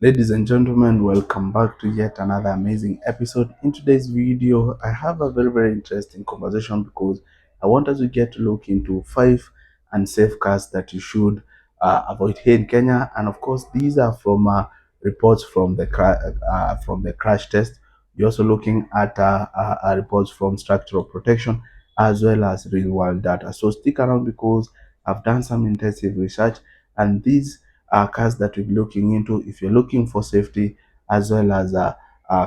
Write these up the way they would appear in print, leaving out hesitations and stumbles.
Ladies and gentlemen, welcome back to yet another amazing episode. In today's video, I have a very interesting conversation because I want us to get to look into 5 unsafe cars that you should avoid here in Kenya. And of course, these are from reports from the crash test. You're also looking at reports from structural protection as well as real world data. So stick around because I've done some intensive research, and these cars that we're looking into, if you're looking for safety as well as a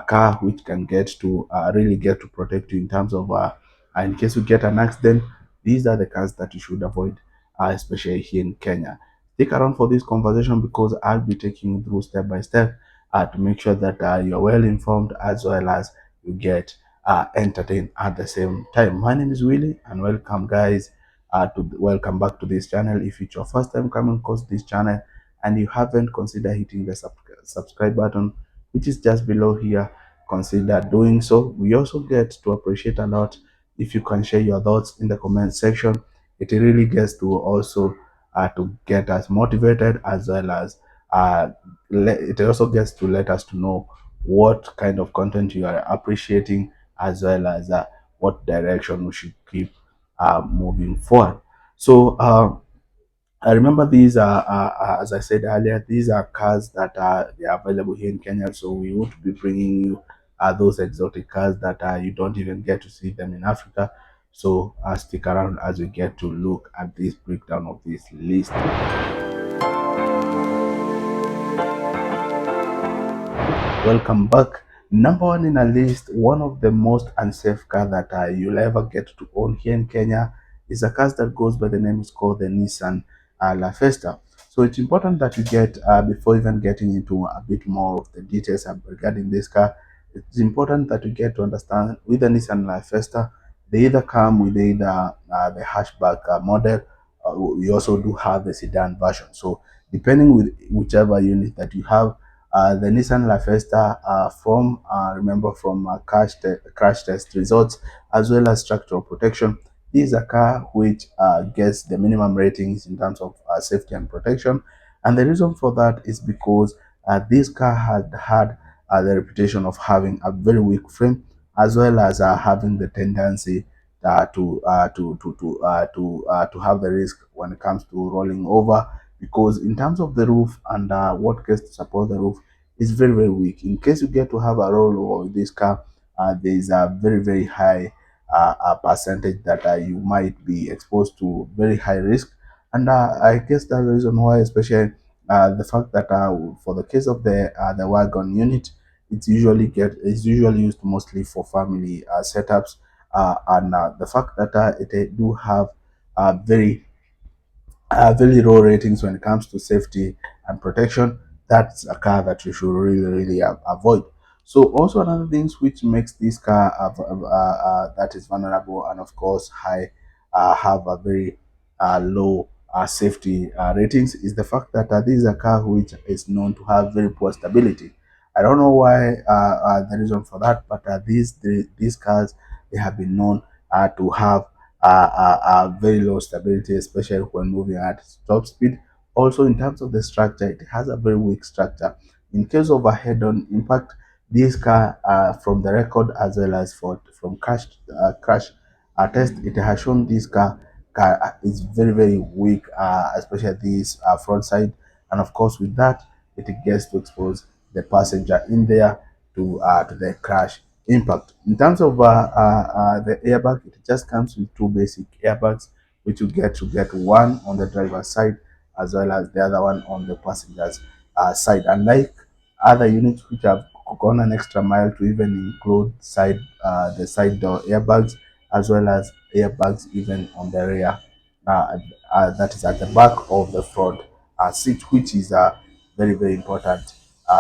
car which can get to really get to protect you in terms of in case you get an accident, these are the cars that you should avoid, especially here in Kenya. Stick around for this conversation because I'll be taking you through step by step to make sure that you're well informed as well as you get entertained at the same time. My name is Willie, and welcome guys welcome back to this channel. If it's your first time coming across this channel and you haven't considered hitting the subscribe button, which is just below here, consider doing so. We also get to appreciate a lot if you can share your thoughts in the comment section. It really gets to also to get us motivated as well as it also gets to let us to know what kind of content you are appreciating as well as what direction we should keep moving forward. So I remember these are, as I said earlier, these are cars that they are available here in Kenya. So we would be bringing you those exotic cars that you don't even get to see them in Africa. So stick around as we get to look at this breakdown of this list. Welcome back. Number one in a list, one of the most unsafe car that you'll ever get to own here in Kenya is a car that goes by the name, is called the Nissan La Festa. So it's important that you get, before even getting into a bit more of the details regarding this car, it's important that you get to understand with the Nissan La Festa, they either come with either the hatchback model, we also do have the sedan version. So depending with whichever unit that you have, the Nissan La Festa remember from crash test results as well as structural protection. This is a car which gets the minimum ratings in terms of safety and protection, and the reason for that is because this car had the reputation of having a very weak frame as well as having the tendency to have the risk when it comes to rolling over, because in terms of the roof and what gets to support the roof is very weak. In case you get to have a rollover with this car, there is a very high percentage that you might be exposed to very high risk, and I guess that's the reason why, especially the fact that for the case of the wagon unit, it's usually used mostly for family setups, and the fact that it do have very low ratings when it comes to safety and protection, that's a car that you should really avoid. So also another things which makes this car that is vulnerable and of course high have a very low safety ratings is the fact that this is a car which is known to have very poor stability. I don't know why the reason for that, but these cars, they have been known to have very low stability, especially when moving at top speed. Also, in terms of the structure, it has a very weak structure. In case of a head-on impact, this car, from the record as well as from crash test, it has shown this car is very weak, especially this front side, and of course with that, it gets to expose the passenger in there to the crash impact. In terms of the airbag, it just comes with two basic airbags, which you get one on the driver's side as well as the other one on the passenger's side. Unlike other units which have gone an extra mile to even include the side door airbags as well as airbags even on the rear, that is at the back of the front seat, which is a very important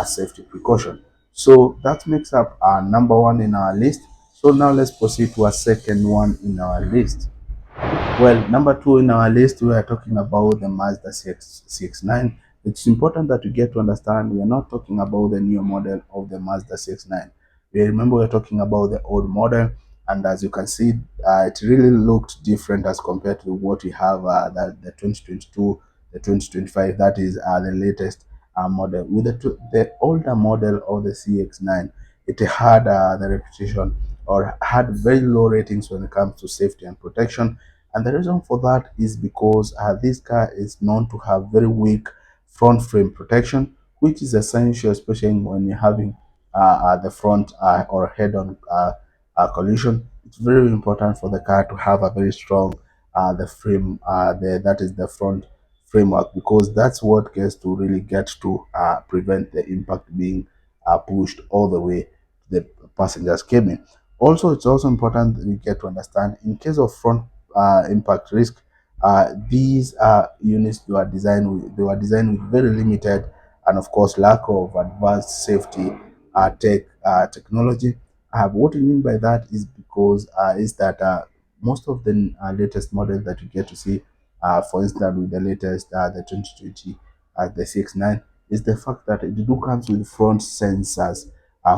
safety precaution. So that makes up our number one in our list. So now let's proceed to a second one in our list. Well, number two in our list, we are talking about the Mazda CX-9. It's important that you get to understand we are not talking about the new model of the Mazda CX-9. We remember we're talking about the old model, and as you can see, it really looked different as compared to what we have, the 2022, the 2025. That is the latest model. With the older model of the CX9, it had the reputation or had very low ratings when it comes to safety and protection. And the reason for that is because this car is known to have very weak front frame protection, which is essential, especially when you're having the front or head-on collision. It's very important for the car to have a very strong the frame, that is the front framework, because that's what gets to really get to prevent the impact being pushed all the way to the passenger's cabin. Also, it's also important that we get to understand in case of front impact risk, these units they were designed with very limited and of course lack of advanced safety technology. What we mean by that is because is that most of the latest models that you get to see, for instance, with the latest the 2020 the 69, is the fact that it do comes with front sensors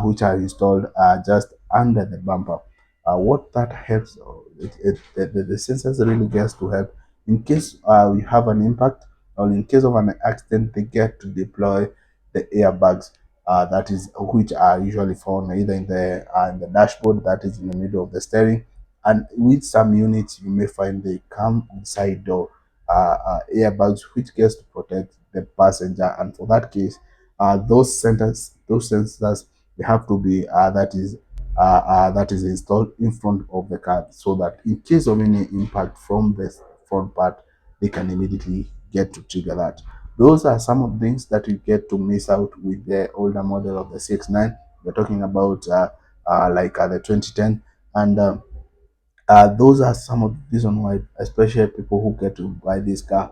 which are installed just under the bumper. What that helps, the sensors really gets to help in case we have an impact or in case of an accident. They get to deploy the airbags that is which are usually found either in the dashboard that is in the middle of the steering, and with some units you may find they come inside door airbags which gets to protect the passenger. And for that case, those sensors, they have to be that is installed in front of the car, so that in case of any impact from the front part, they can immediately get to trigger that. Those are some of the things that you get to miss out with the older model of the CX9. We're talking about the 2010, and those are some of the reasons why, especially people who get to buy this car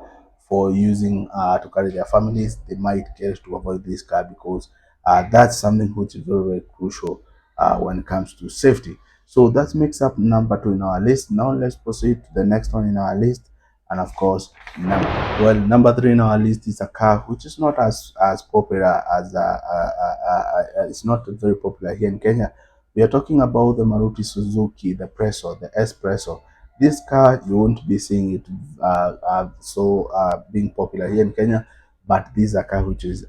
for using to carry their families, they might get to avoid this car because that's something which is very, very crucial when it comes to safety. So that makes up number two in our list. Now let's proceed to the next one in our list, and of course, number three in our list is a car which is not as popular as it's not very popular here in Kenya. We are talking about the Maruti Suzuki, the Presso, the Espresso. This car, you won't be seeing it being popular here in Kenya, but this is a car which is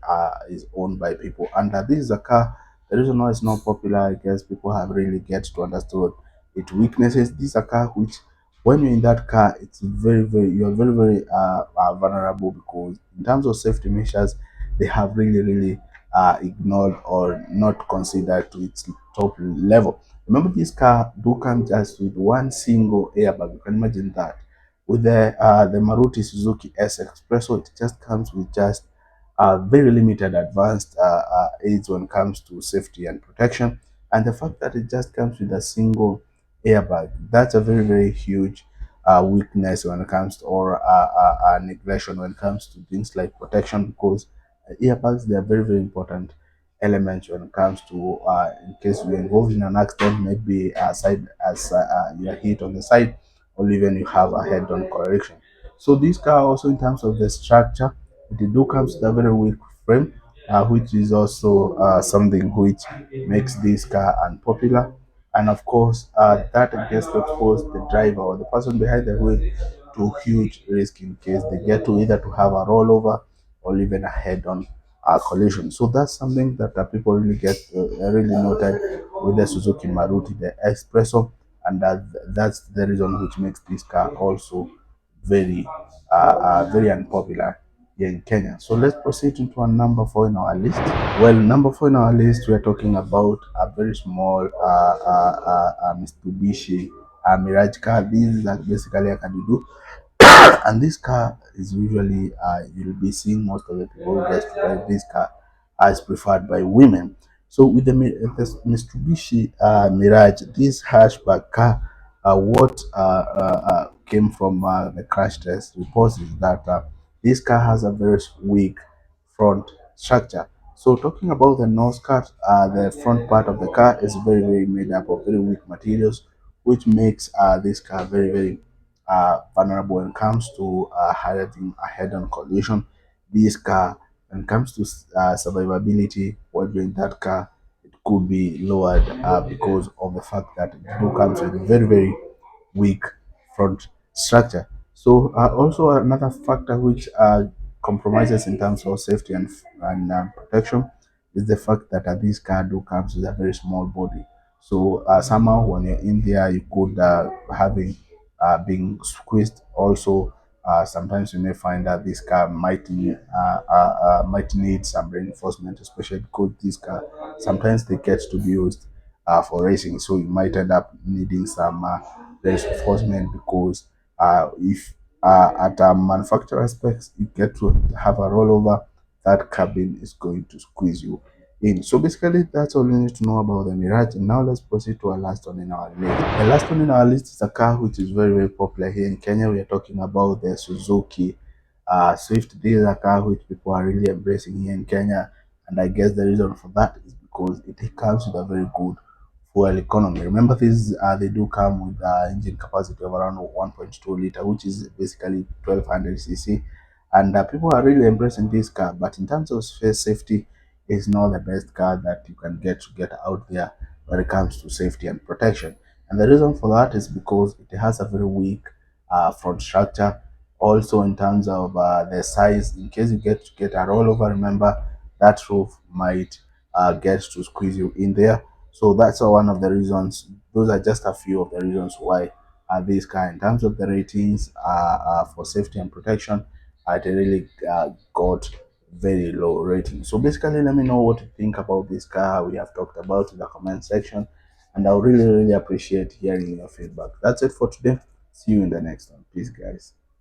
owned by people. And this is a car, the reason why it's not popular, I guess people have really get to understand its weaknesses. This is a car which, when you're in that car, it's you're very, vulnerable, because in terms of safety measures, they have really ignored or not considered to its top level. Remember, this car do come just with one single airbag. You can imagine that. With the Maruti Suzuki S Expresso, it just comes with just very limited advanced aids when it comes to safety and protection. And the fact that it just comes with a single airbag, that's a very huge weakness when it comes to, or neglection when it comes to things like protection, because earbags, they are very important elements when it comes to in case you're involved in an accident, maybe side as you're hit on the side, or even you have a head-on correction. So this car also, in terms of the structure, it do comes with a very weak frame, which is also something which makes this car unpopular. And of course, that gets to expose the driver or the person behind the wheel to huge risk in case they get to either to have a rollover or even a head-on collision. So that's something that people really get really noted with the Suzuki Maruti, the Espresso, and that's the reason which makes this car also very very unpopular here in Kenya. So let's proceed into a number four in our list. Well, number four in our list, we are talking about a very small Mitsubishi Mirage car. This is basically a Kadidu, and this car is usually you'll be seeing most of the people who get to drive this car as preferred by women. So with the Mitsubishi Mirage, this hatchback car, what came from the crash test reports is that this car has a very weak front structure. So talking about the nose cut, the front part of the car is very made up of very weak materials, which makes this car very vulnerable when it comes to having a head-on collision. This car, when it comes to survivability, while you're in that car, it could be lowered because of the fact that it do comes with a very weak front structure. So also another factor which compromises in terms of safety and protection is the fact that this car do comes with a very small body. So somehow when you're in there, you could having being squeezed. Also, sometimes you may find that this car might need some reinforcement, especially because this car sometimes they get to be used for racing. So you might end up needing some reinforcement because if at a manufacturer specs you get to have a rollover, that cabin is going to squeeze you in. So basically, that's all you need to know about the Mirage. And now let's proceed to our last one in our list. The last one in our list is a car which is very, very popular here in Kenya. We are talking about the Suzuki Swift. This is a car which people are really embracing here in Kenya. And I guess the reason for that is because it comes with a very good fuel economy. Remember, these they do come with engine capacity of around 1.2 liter, which is basically 1200 cc, and people are really embracing this car. But in terms of space safety, it's not the best car that you can get out there when it comes to safety and protection. And the reason for that is because it has a very weak front structure. Also, in terms of the size, in case you get a rollover, remember that roof might get to squeeze you in there. So that's one of the reasons. Those are just a few of the reasons why this car, in terms of the ratings for safety and protection, it really got very low rating. So basically, let me know what you think about this car we have talked about in the comment section, and I would really, really appreciate hearing your feedback. That's it for today. See you in the next one. Peace, guys.